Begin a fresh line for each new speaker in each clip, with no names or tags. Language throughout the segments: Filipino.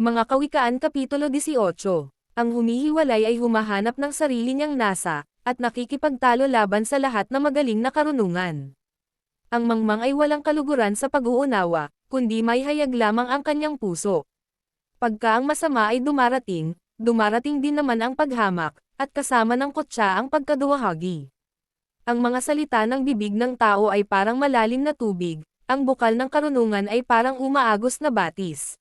Mga Kawikaan Kapitulo 18. Ang humihiwalay ay humahanap ng sarili niyang nasa, at nakikipagtalo laban sa lahat na magaling na karunungan. Ang mangmang ay walang kaluguran sa pag-uunawa, kundi may hayag lamang ang kanyang puso. Pagka ang masama ay dumarating din naman ang paghamak, at kasama ng kutsa ang pagkaduwahagi. Ang mga salita ng bibig ng tao ay parang malalim na tubig, ang bukal ng karunungan ay parang umaagos na batis.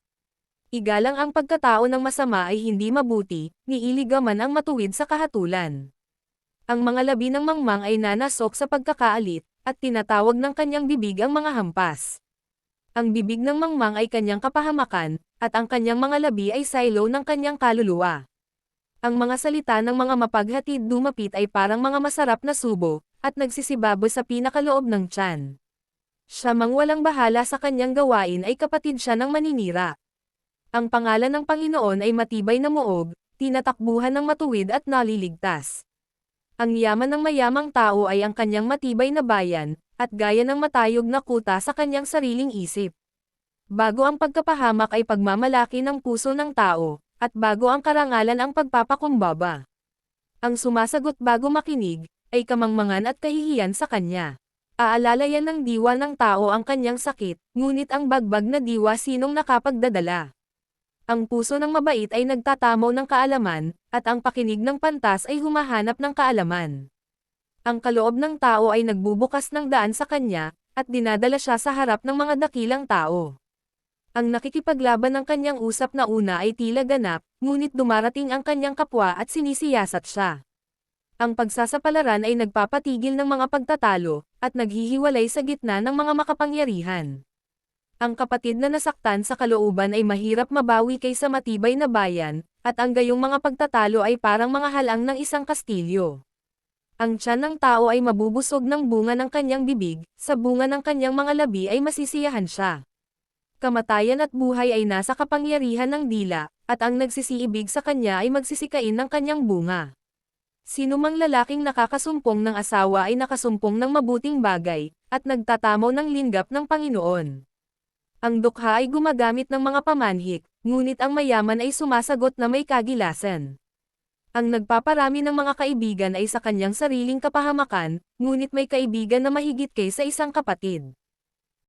Igalang ang pagkatao ng masama ay hindi mabuti, niiligaman ang matuwid sa kahatulan. Ang mga labi ng mangmang ay nanasok sa pagkakaalit, at tinatawag ng kanyang bibig ang mga hampas. Ang bibig ng mangmang ay kanyang kapahamakan, at ang kanyang mga labi ay silo ng kanyang kaluluwa. Ang mga salita ng mga mapaghatid dumapit ay parang mga masarap na subo, at nagsisibabo sa pinakaloob ng tiyan. Siya mang walang bahala sa kanyang gawain ay kapatid siya ng maninira. Ang pangalan ng Panginoon ay matibay na muog, tinatakbuhan ng matuwid at naliligtas. Ang yaman ng mayamang tao ay ang kanyang matibay na bayan, at gaya ng matayog na kuta sa kanyang sariling isip. Bago ang pagkapahamak ay pagmamalaki ng puso ng tao, at bago ang karangalan ang pagpapakumbaba. Ang sumasagot bago makinig, ay kamangmangan at kahihiyan sa kanya. Aalalayan ng diwa ng tao ang kanyang sakit, ngunit ang bagbag na diwa sinong nakapagdadala. Ang puso ng mabait ay nagtatamo ng kaalaman, at ang pakinig ng pantas ay humahanap ng kaalaman. Ang kaloob ng tao ay nagbubukas ng daan sa kanya, at dinadala siya sa harap ng mga dakilang tao. Ang nakikipaglaban ng kanyang usap na una ay tila ganap, ngunit dumarating ang kanyang kapwa at sinisiyasat siya. Ang pagsasapalaran ay nagpapatigil ng mga pagtatalo, at naghihiwalay sa gitna ng mga makapangyarihan. Ang kapatid na nasaktan sa kalooban ay mahirap mabawi kaysa matibay na bayan, at ang gayong mga pagtatalo ay parang mga halang ng isang kastilyo. Ang tiyan ng tao ay mabubusog ng bunga ng kanyang bibig, sa bunga ng kanyang mga labi ay masisiyahan siya. Kamatayan at buhay ay nasa kapangyarihan ng dila, at ang nagsisiibig sa kanya ay magsisikain ng kanyang bunga. Sino mang lalaking nakakasumpong ng asawa ay nakasumpong ng mabuting bagay, at nagtatamo ng linggap ng Panginoon. Ang dukha ay gumagamit ng mga pamanhik, ngunit ang mayaman ay sumasagot na may kagilasan. Ang nagpaparami ng mga kaibigan ay sa kanyang sariling kapahamakan, ngunit may kaibigan na mahigit kaysa isang kapatid.